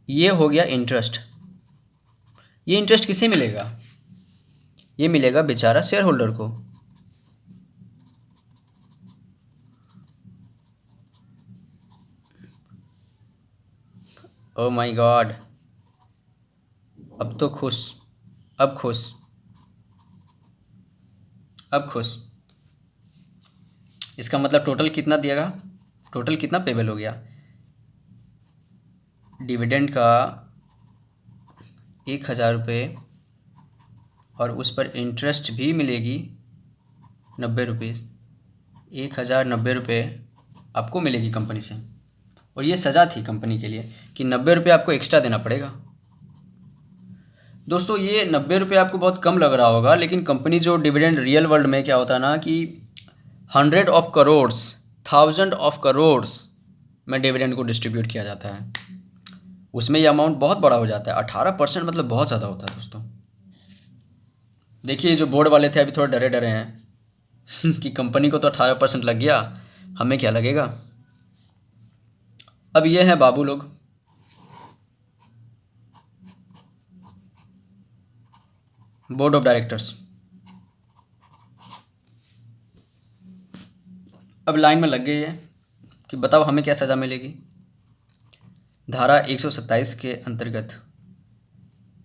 ये हो गया इंटरेस्ट। ये इंटरेस्ट किसे मिलेगा? ये मिलेगा बेचारा शेयर होल्डर को। ओ माय गॉड, अब तो खुश, अब खुश, अब खुश। इसका मतलब टोटल कितना दिएगा? टोटल कितना पेबल हो गया? डिविडेंड का 1,000 रुपये और उस पर इंटरेस्ट भी मिलेगी 90 रुपीज़। 1,090 रुपये आपको मिलेगी कंपनी से। और ये सज़ा थी कंपनी के लिए कि 90 रुपये आपको एक्स्ट्रा देना पड़ेगा। दोस्तों ये 90 रुपये आपको बहुत कम लग रहा होगा, लेकिन कंपनी जो डिविडेंड रियल वर्ल्ड में क्या होता है ना कि 100 ऑफ करोड्स, 1000 ऑफ करोड्स में डिविडेंड को डिस्ट्रीब्यूट किया जाता है। उसमें ये अमाउंट बहुत बड़ा हो जाता है। 18% मतलब बहुत ज़्यादा होता है दोस्तों। देखिए जो बोर्ड वाले थे अभी थोड़ा डरे डरे हैं कि कंपनी को तो 18% लग गया, हमें क्या लगेगा। अब ये हैं बाबू लोग, बोर्ड ऑफ डायरेक्टर्स। अब लाइन में लग गई है कि बताओ हमें क्या सज़ा मिलेगी। धारा 127 के अंतर्गत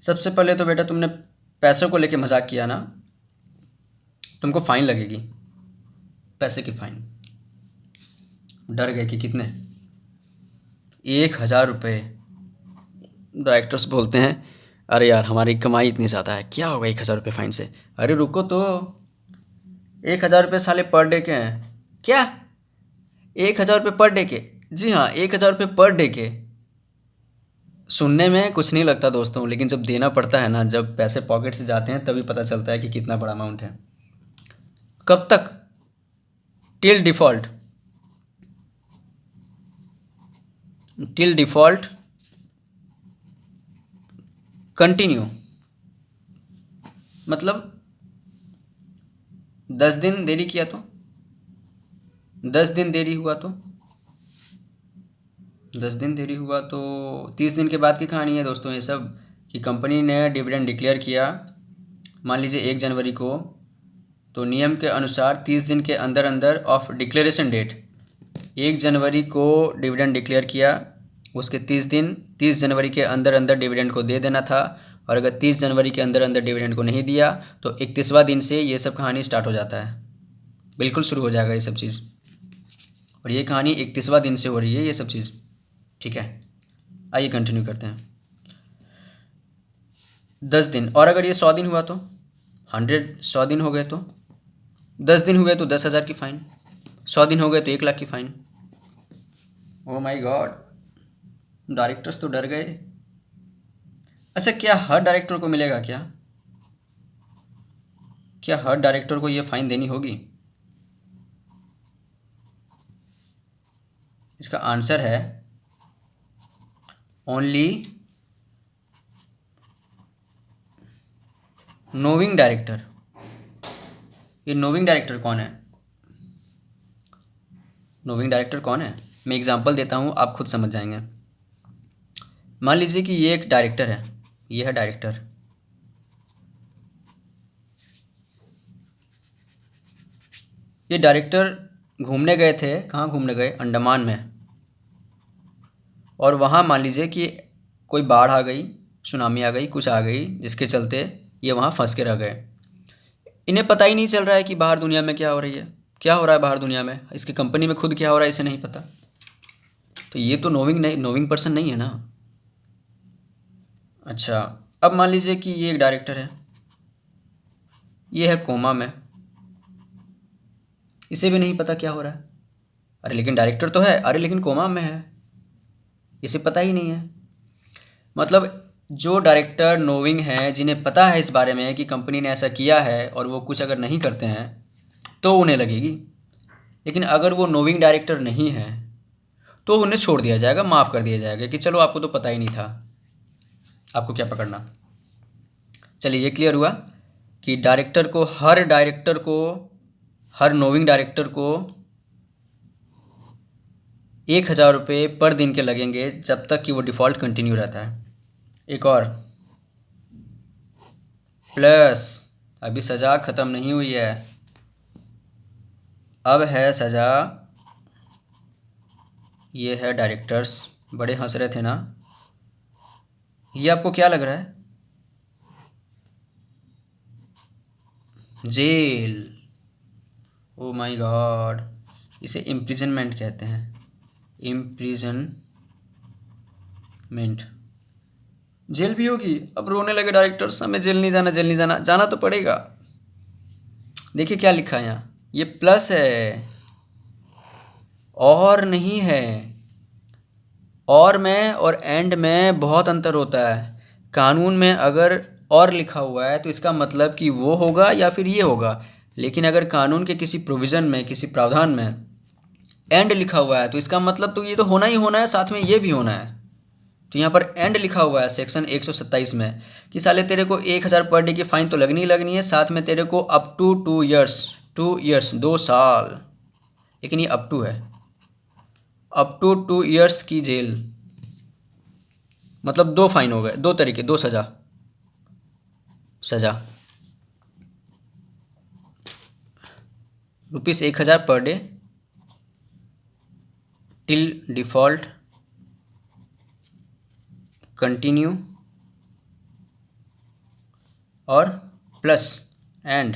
सबसे पहले तो बेटा तुमने पैसों को लेके मजाक किया ना, तुमको फाइन लगेगी, पैसे की फाइन। डर गए कि कितने? 1,000 रुपये। डायरेक्टर्स बोलते हैं अरे यार हमारी कमाई इतनी ज़्यादा है, क्या होगा 1,000 रुपये फाइन से? अरे रुको तो, 1,000 रुपये साले पर डे के हैं क्या? 1,000 रुपये पर डे के? जी हाँ, 1,000 रुपये पर डे के। सुनने में कुछ नहीं लगता दोस्तों, लेकिन जब देना पड़ता है ना, जब पैसे पॉकेट से जाते हैं तभी पता चलता है कि कितना बड़ा अमाउंट है। कब तक? Till default, till default continue. मतलब 10 दिन देरी किया तो, 10 दिन देरी हुआ तो, 10 दिन देरी हुआ तो 30 दिन के बाद की कहानी है दोस्तों ये सब। कि कंपनी ने डिविडेंड डिक्लेयर किया मान लीजिए 1 जनवरी को, तो नियम के अनुसार 30 दिन के अंदर अंदर ऑफ डिक्लेरेशन डेट, 1 जनवरी को डिविडेंड डिक्लेयर किया, उसके 30 जनवरी के अंदर अंदर डिविडेंड को दे देना था। और अगर 30 जनवरी के अंदर अंदर डिविडेंड को नहीं दिया तो 31वां दिन से ये सब कहानी स्टार्ट हो जाता है, बिल्कुल शुरू हो जाएगा ये सब चीज़। और ये कहानी 31वां दिन से हो रही है ये सब चीज़, ठीक है। आइए कंटिन्यू करते हैं। 10 दिन, और अगर ये 100 दिन हुआ तो 100 दिन हो गए तो, 10 दिन हुए तो 10,000 की फ़ाइन, 100 दिन हो गए तो 1,00,000 की fine. Oh my God, directors तो डर गए। अच्छा क्या हर डायरेक्टर को मिलेगा क्या? क्या हर डायरेक्टर को ये फ़ाइन देनी होगी? इसका आंसर है ओनली नोविंग डायरेक्टर। ये नोविंग डायरेक्टर कौन है? नोविंग डायरेक्टर कौन है? मैं एग्जांपल देता हूँ, आप खुद समझ जाएंगे। मान लीजिए कि ये एक डायरेक्टर है, ये है डायरेक्टर। ये डायरेक्टर घूमने गए थे, कहाँ घूमने गए? अंडमान में। और वहाँ मान लीजिए कि कोई बाढ़ आ गई, सुनामी आ गई, कुछ आ गई, जिसके चलते ये वहाँ फंस के रह गए। इन्हें पता ही नहीं चल रहा है कि बाहर दुनिया में क्या हो रही है, क्या हो रहा है बाहर दुनिया में, इसकी कंपनी में खुद क्या हो रहा है इसे नहीं पता। तो ये तो नोविंग पर्सन नहीं है ना। अच्छा, अब मान लीजिए कि ये एक डायरेक्टर है, ये है कोमा में, इसे भी नहीं पता क्या हो रहा है। अरे लेकिन डायरेक्टर तो है, अरे लेकिन कोमा में है, इसे पता ही नहीं है। मतलब जो डायरेक्टर नोविंग हैं, जिन्हें पता है इस बारे में कि कंपनी ने ऐसा किया है और वो कुछ अगर नहीं करते हैं तो उन्हें लगेगी। लेकिन अगर वो नोविंग डायरेक्टर नहीं है तो उन्हें छोड़ दिया जाएगा, माफ़ कर दिया जाएगा कि चलो आपको तो पता ही नहीं था, आपको क्या पकड़ना। चलिए ये क्लियर हुआ कि हर नोविंग डायरेक्टर को 1,000 रुपये पर दिन के लगेंगे जब तक कि वो डिफ़ॉल्ट कंटिन्यू रहता है। एक और प्लस, अभी सज़ा ख़त्म नहीं हुई है, अब है सज़ा। ये है डायरेक्टर्स, बड़े हंस रहे थे ना, ये आपको क्या लग रहा है? जेल। ओ माय गॉड, इसे इम्प्रिजनमेंट कहते हैं, इम्प्रिजनमेंट। जेल भी होगी। अब रोने लगे डायरेक्टर्स, हमें जेल नहीं जाना, जेल नहीं जाना, जाना तो पड़ेगा। देखिए क्या लिखा है यहाँ, ये प्लस है और नहीं है। और में और एंड में बहुत अंतर होता है। कानून में अगर और लिखा हुआ है तो इसका मतलब कि वो होगा या फिर ये होगा, लेकिन अगर कानून के किसी प्रोविज़न में, किसी प्रावधान में एंड लिखा हुआ है तो इसका मतलब तो ये तो होना ही होना है, साथ में ये भी होना है। तो यहाँ पर एंड लिखा हुआ है सेक्शन 127 में कि साले तेरे को 1,000 पर डे की फ़ाइन तो लगनी ही लगनी है, साथ में तेरे को अप टू 2 ईयर्स 2 साल, लेकिन ये अप टू है, अप टू 2 ईयर्स की जेल। मतलब 2 फाइन हो गए, 2 तरीके, 2 सज़ा। सज़ा ₹1,000 per day till default continue, और plus and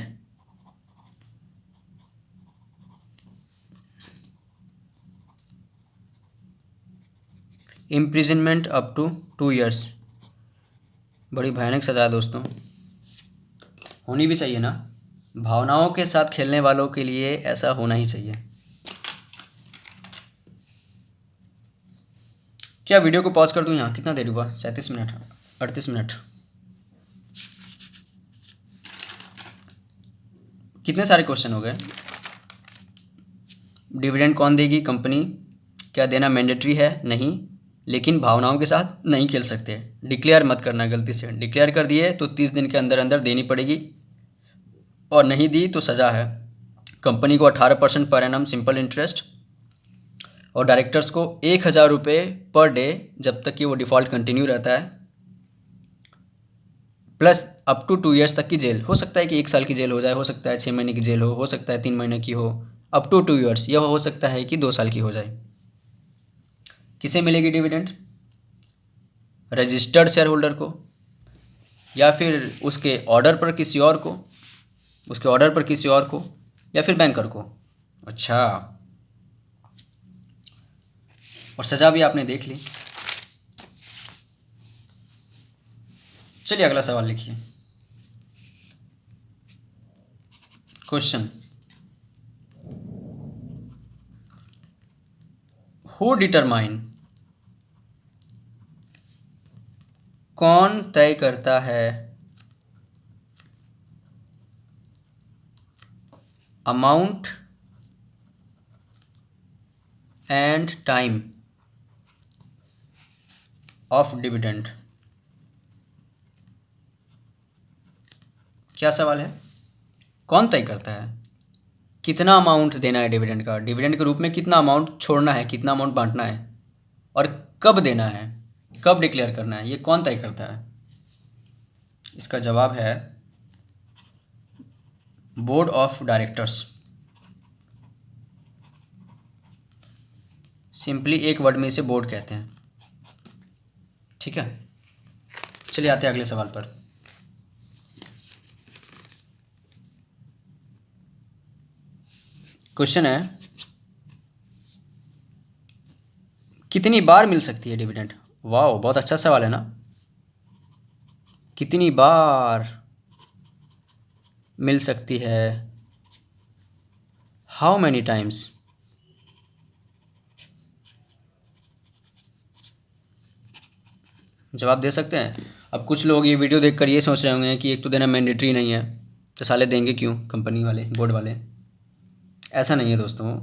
imprisonment up to 2 years. बड़ी भयानक सज़ा है दोस्तों, होनी भी चाहिए ना, भावनाओं के साथ खेलने वालों के लिए ऐसा होना ही चाहिए। क्या वीडियो को पॉज कर दूं? यहाँ कितना देर हुआ? 37 मिनट, 38 मिनट। कितने सारे क्वेश्चन हो गए। डिविडेंड कौन देगी? कंपनी। क्या देना मैंडेटरी है? नहीं, लेकिन भावनाओं के साथ नहीं खेल सकते। डिक्लेयर मत करना गलती से, डिक्लेयर कर दिए तो 30 दिन के अंदर अंदर देनी पड़ेगी, और नहीं दी तो सज़ा है। कंपनी को 18% पर एनम सिंपल इंटरेस्ट, और डायरेक्टर्स को 1,000 रुपये पर डे जब तक कि वो डिफ़ॉल्ट कंटिन्यू रहता है, प्लस अप टू 2 ईयर्स तक की जेल। हो सकता है कि 1 साल की जेल हो जाए, हो सकता है 6 महीने की जेल हो सकता है 3 महीने की हो, अप टू 2 ईयर्स। यह हो सकता है कि 2 साल की हो जाए। किसे मिलेगी डिविडेंड? रजिस्टर्ड शेयर होल्डर को, या फिर उसके ऑर्डर पर किसी और को, या फिर बैंकर को। अच्छा, और सज़ा भी आपने देख ली। चलिए अगला सवाल लिखिए। क्वेश्चन, हु डिटरमाइन, कौन तय करता है, amount and time of dividend. क्या सवाल है? कौन तय करता है कितना अमाउंट देना है डिविडेंड का, डिविडेंड के रूप में कितना अमाउंट छोड़ना है, कितना अमाउंट बांटना है, और कब देना है, कब डिक्लेयर करना है, ये कौन तय करता है? इसका जवाब है बोर्ड ऑफ डायरेक्टर्स। सिंपली एक वर्ड में इसे बोर्ड कहते हैं। ठीक है, चलिए आते हैं अगले सवाल पर। क्वेश्चन है कितनी बार मिल सकती है डिविडेंड? वाह, बहुत अच्छा सवाल है ना। कितनी बार मिल सकती है? How many times? जवाब दे सकते हैं? अब कुछ लोग ये वीडियो देखकर ये सोच रहे होंगे कि एक तो देना मैंडेटरी नहीं है, तो साले देंगे क्यों कंपनी वाले, बोर्ड वाले। ऐसा नहीं है दोस्तों,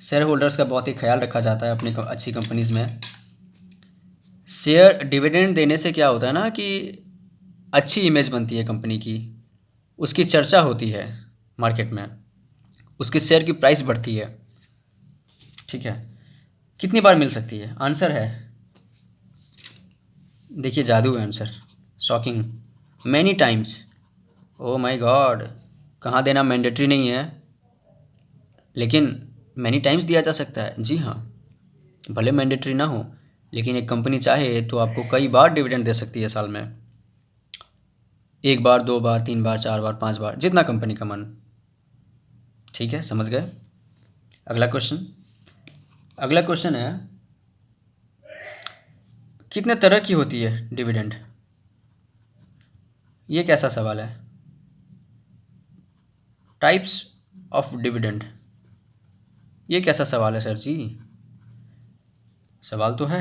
शेयर होल्डर्स का बहुत ही ख्याल रखा जाता है अपनी अच्छी कंपनीज़ में। शेयर डिविडेंड देने से क्या होता है ना कि अच्छी इमेज बनती है कंपनी की, उसकी चर्चा होती है मार्केट में, उसके शेयर की प्राइस बढ़ती है। ठीक है, कितनी बार मिल सकती है? आंसर है, देखिए जादू है answer, shocking, many times. Oh my God, कहाँ देना मैंडेटरी नहीं है, लेकिन मैनी टाइम्स दिया जा सकता है। जी हाँ, भले मैंडेटरी ना हो, लेकिन एक कंपनी चाहे तो आपको कई बार डिविडेंड दे सकती है साल में। एक बार, दो बार, तीन बार, चार बार, पांच बार, जितना कंपनी का मन। ठीक है, समझ गए? अगला क्वेश्चन, अगला क्वेश्चन है, कितने तरह की होती है डिविडेंड? ये कैसा सवाल है? टाइप्स ऑफ डिविडेंड, ये कैसा सवाल है सर जी? सवाल तो है।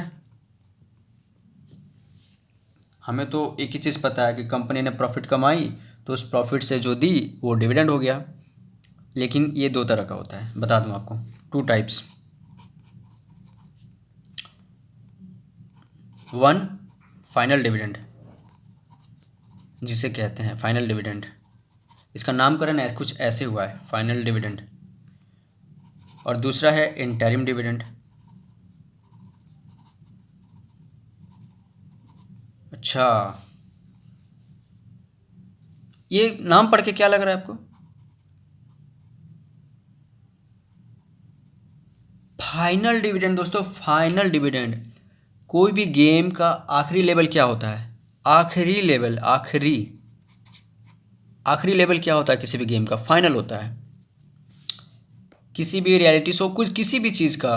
हमें तो एक ही चीज़ पता है कि कंपनी ने प्रॉफिट कमाई तो उस प्रॉफिट से जो दी वो डिविडेंड हो गया। लेकिन ये दो तरह का होता है, बता दूं आपको, two types. One, final dividend, जिसे कहते हैं फाइनल डिविडेंड, इसका नामकरण कुछ ऐसे हुआ है, फाइनल डिविडेंड। और दूसरा है इंटरिम डिविडेंड। अच्छा, ये नाम पढ़ के क्या लग रहा है आपको? फाइनल डिविडेंड दोस्तों, फाइनल डिविडेंड, कोई भी गेम का आखिरी लेवल क्या होता है? आखिरी लेवल, आखिरी आखिरी लेवल क्या होता है किसी भी गेम का? फाइनल होता है। किसी भी रियलिटी शो, कुछ किसी भी चीज़ का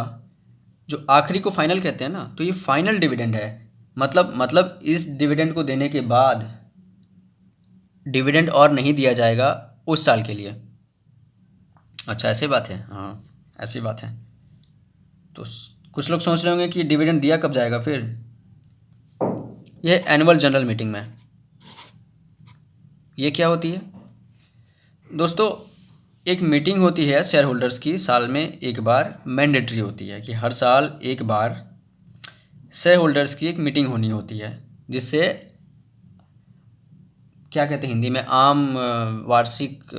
जो आखिरी को फाइनल कहते हैं ना, तो ये फाइनल डिविडेंड है। मतलब इस डिविडेंड को देने के बाद डिविडेंड और नहीं दिया जाएगा उस साल के लिए। अच्छा, ऐसी बात है। हाँ, ऐसी बात है। तो कुछ लोग सोच रहे होंगे कि डिविडेंड दिया कब जाएगा फिर। यह एनुअल जनरल मीटिंग में। ये क्या होती है दोस्तों? एक मीटिंग होती है शेयर होल्डर्स की, साल में एक बार, मैंडेटरी होती है कि हर साल एक बार शेयर होल्डर्स की एक मीटिंग होनी होती है, जिससे क्या कहते हैं हिंदी में, आम वार्षिक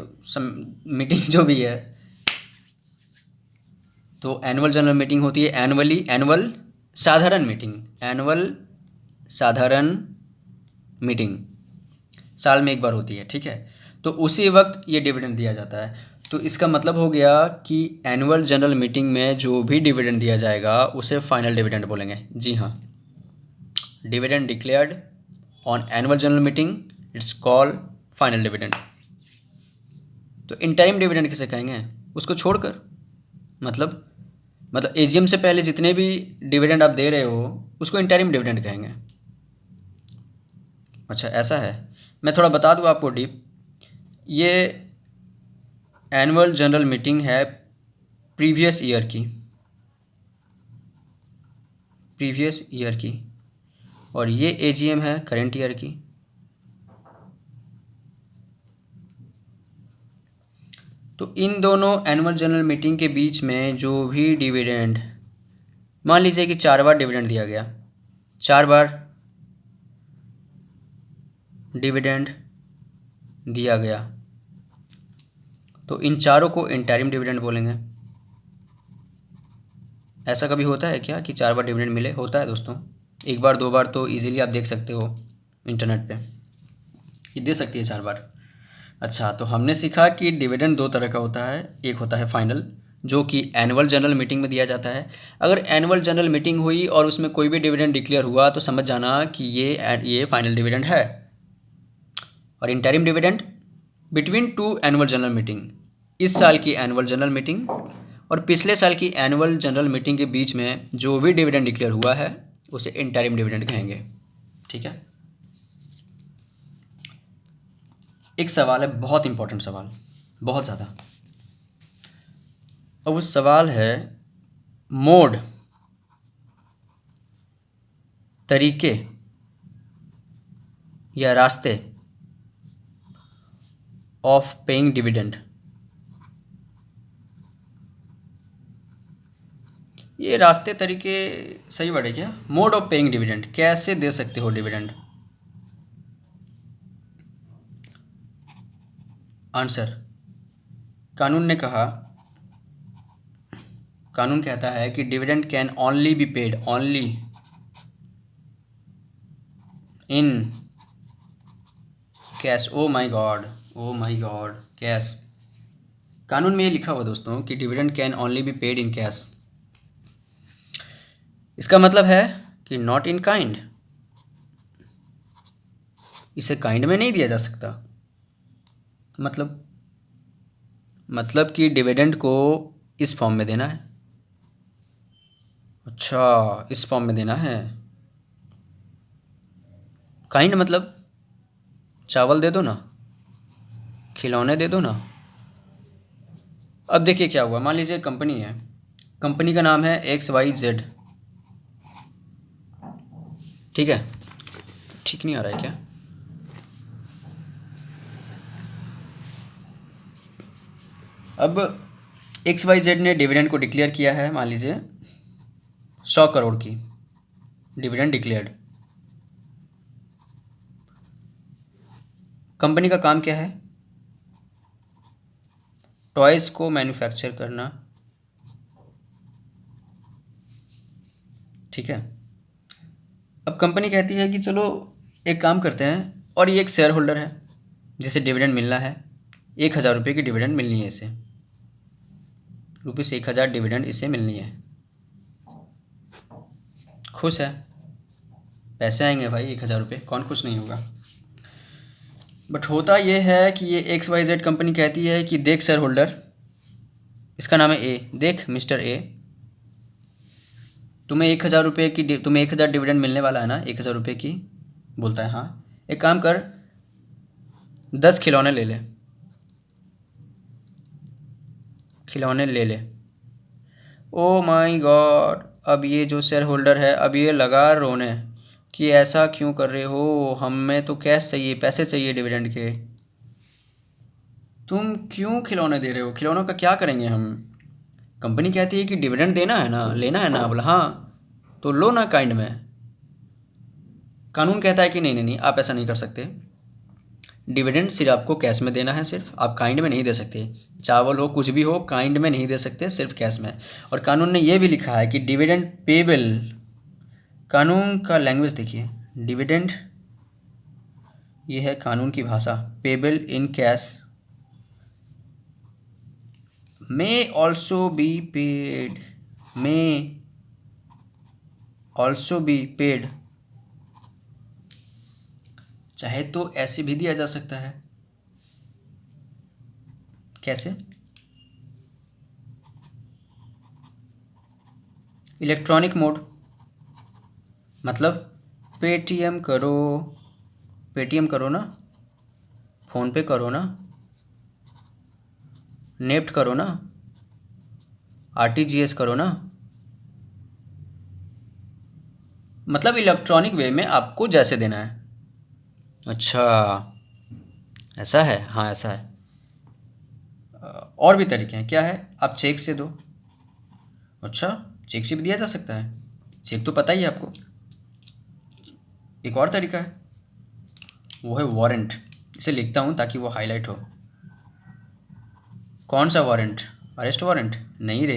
मीटिंग जो भी है, तो एनुअल जनरल मीटिंग होती है। एनुअल साधारण मीटिंग, एनुअल साधारण मीटिंग साल में एक बार होती है। ठीक है, तो उसी वक्त ये डिविडेंड दिया जाता है। तो इसका मतलब हो गया कि एनुअल जनरल मीटिंग में जो भी डिविडेंड दिया जाएगा उसे फाइनल डिविडेंड बोलेंगे। जी हाँ, dividend declared on annual general meeting, it's called final dividend. तो इंटरिम डिविडेंड किसे कहेंगे? उसको छोड़कर, मतलब एजीएम से पहले जितने भी डिविडेंड आप दे रहे हो उसको इंटरिम डिविडेंड कहेंगे। अच्छा, ऐसा है। मैं थोड़ा बता दूं आपको डीप, ये एनुअल जनरल मीटिंग है प्रीवियस ईयर की, और ये एजीएम है करेंट ईयर की। तो इन दोनों एनुअल जनरल मीटिंग के बीच में जो भी डिविडेंड, मान लीजिए कि 4 बार डिविडेंड दिया गया, 4 बार डिविडेंड दिया गया, तो इन चारों को इंटरिम डिविडेंड बोलेंगे। ऐसा कभी होता है क्या कि 4 बार डिविडेंड मिले? होता है दोस्तों, एक बार दो बार तो इजीली आप देख सकते हो इंटरनेट पे, ये दे सकती है 4 बार। अच्छा, तो हमने सीखा कि डिविडेंड दो तरह का होता है, एक होता है फाइनल, जो कि एनुअल जनरल मीटिंग में दिया जाता है। अगर एनुअल जनरल मीटिंग हुई और उसमें कोई भी डिविडेंड डिक्लेयर हुआ तो समझ जाना कि ये फाइनल डिविडेंड है। और interim dividend between two annual general meeting, इस साल की एनुअल जनरल मीटिंग और पिछले साल की एनुअल जनरल मीटिंग के बीच में जो भी डिविडेंड डिक्लेयर हुआ है उसे इंटरिम डिविडेंड कहेंगे। ठीक है। एक सवाल है, बहुत इंपॉर्टेंट सवाल, बहुत ज़्यादा। अब वो सवाल है मोड, तरीके या रास्ते ऑफ पेइंग डिविडेंड। ये रास्ते तरीके सही वर्ड है क्या? मोड ऑफ पेइंग डिविडेंड, कैसे दे सकते हो डिविडेंड। आंसर, कानून ने कहा, कानून कहता है कि dividend can only be paid, only in cash. Oh my God, oh my God, cash. कानून में ये लिखा हुआ दोस्तों कि dividend can only be paid in cash. इसका मतलब है कि नॉट इन काइंड, इसे काइंड में नहीं दिया जा सकता। मतलब कि डिविडेंड को इस फॉर्म में देना है। अच्छा, इस फॉर्म में देना है। काइंड मतलब चावल दे दो ना, खिलौने दे दो ना। अब देखिए क्या हुआ, मान लीजिए कंपनी है, कंपनी का नाम है XYZ। ठीक है, ठीक नहीं आ रहा है क्या? अब XYZ ने डिविडेंड को डिक्लेयर किया है, मान लीजिए 100 करोड़ की डिविडेंड डिक्लेयर्ड। कंपनी का काम क्या है? टॉयज़ को मैन्युफैक्चर करना। ठीक है। अब कंपनी कहती है कि चलो एक काम करते हैं, और ये एक शेयर होल्डर है जिसे डिविडेंड मिलना है, 1000 रुपये की डिविडेंड मिलनी है इसे, ₹1000 डिविडेंड इसे मिलनी है। खुश है, पैसे आएंगे भाई 1000 रुपये, कौन खुश नहीं होगा। बट होता ये है कि ये XYZ कंपनी कहती है कि देख शेयर होल्डर, इसका नाम है ए, देख मिस्टर ए, तुम्हें 1000 रुपये की, तुम्हें 1000 डिविडेंड मिलने वाला है ना, 1000 रुपये की। बोलता है हाँ। एक काम कर, 10 खिलौने ले ले, खिलौने ले ले। ओ माय गॉड, अब ये जो शेयर होल्डर है, अब ये लगा रोने कि ऐसा क्यों कर रहे हो, हमें तो कैश चाहिए, पैसे चाहिए डिविडेंड के, तुम क्यों खिलौने दे रहे हो, खिलौनों का क्या करेंगे हम। कंपनी कहती है कि डिविडेंड देना है ना, लेना है ना। बोला हाँ, तो लो ना काइंड में। कानून कहता है कि नहीं नहीं नहीं, आप ऐसा नहीं कर सकते, डिविडेंड सिर्फ आपको कैश में देना है, सिर्फ आप काइंड में नहीं दे सकते। चावल हो, कुछ भी हो, काइंड में नहीं दे सकते, सिर्फ कैश में। और कानून ने यह भी लिखा है कि डिविडेंड पेबल, कानून का लैंग्वेज देखिए, डिविडेंड, ये है कानून की भाषा, payable in cash may also be paid, may also be paid, चाहे तो ऐसे भी दिया जा सकता है। कैसे? इलेक्ट्रॉनिक मोड, मतलब पेटीएम करो, पेटीएम करो ना, फ़ोन पे करो ना, नेफ्ट करो ना, RTGS करो ना, मतलब इलेक्ट्रॉनिक वे में आपको जैसे देना है। अच्छा, ऐसा है, हाँ ऐसा है। और भी तरीके हैं, क्या है, आप चेक से दो। अच्छा, चेक से भी दिया जा सकता है, चेक तो पता ही है आपको। एक और तरीका है, वो है वारंट, इसे लिखता हूँ ताकि वो हाईलाइट हो। कौन सा वारंट? अरेस्ट वारंट नहीं रे,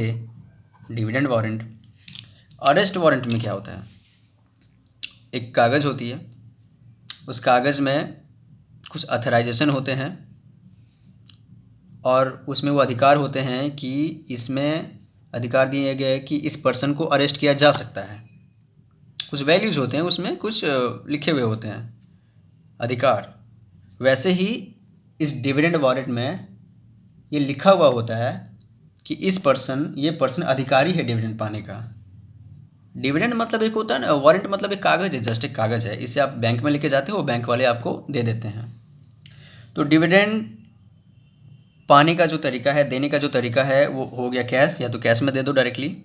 डिविडेंड वारंट। अरेस्ट वारंट में क्या होता है, एक कागज़ होती है, उस कागज़ में कुछ अथराइजेशन होते हैं, और उसमें वो अधिकार होते हैं कि इसमें अधिकार दिए गए कि इस पर्सन को अरेस्ट किया जा सकता है। कुछ वैल्यूज़ होते हैं उसमें, कुछ लिखे हुए होते हैं अधिकार। वैसे ही इस डिविडेंड वारंट में ये लिखा हुआ होता है कि ये पर्सन अधिकारी है डिविडेंड पाने का। डिविडेंड मतलब एक होता है ना, वारंट मतलब एक कागज़ है, जस्ट एक कागज़ है, इसे आप बैंक में लेके जाते हो, बैंक वाले आपको दे देते हैं। तो डिविडेंड पाने का जो तरीका है, देने का जो तरीका है, वो हो गया कैश, या तो कैश में दे दो डायरेक्टली,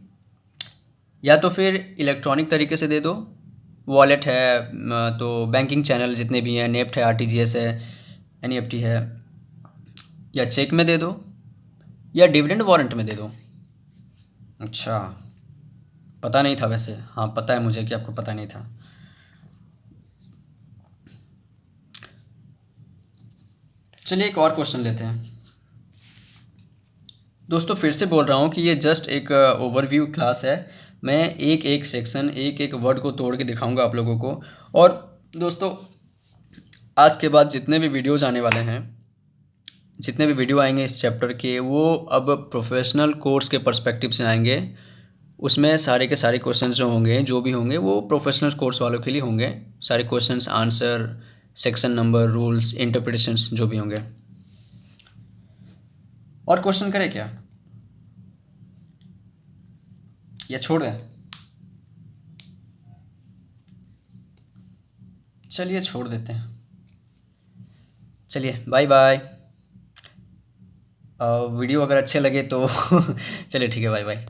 या तो फिर इलेक्ट्रॉनिक तरीके से दे दो, वॉलेट है, तो बैंकिंग चैनल जितने भी हैं, नेफ्ट है, आरटीजीएस है, एनईएफटी है, या चेक में दे दो, या डिविडेंड वारंट में दे दो। अच्छा, पता नहीं था वैसे। हाँ, पता है मुझे कि आपको पता नहीं था। चलिए एक और क्वेश्चन लेते हैं। दोस्तों फिर से बोल रहा हूँ कि ये जस्ट एक ओवरव्यू क्लास है। मैं एक एक सेक्शन, एक एक वर्ड को तोड़ के दिखाऊंगा आप लोगों को। और दोस्तों आज के बाद जितने भी वीडियोज़ आने वाले हैं, जितने भी वीडियो आएंगे इस चैप्टर के, वो अब प्रोफेशनल कोर्स के पर्सपेक्टिव से आएंगे। उसमें सारे के सारे क्वेश्चंस जो होंगे, जो भी होंगे, वो प्रोफेशनल कोर्स वालों के लिए होंगे। सारे questions, answer, section number, rules, interpretations जो भी होंगे। और क्वेश्चन करें क्या, या छोड़ दें? चलिए छोड़ देते हैं। चलिए बाय बाय। वीडियो अगर अच्छे लगे तो चलिए ठीक है, बाय बाय।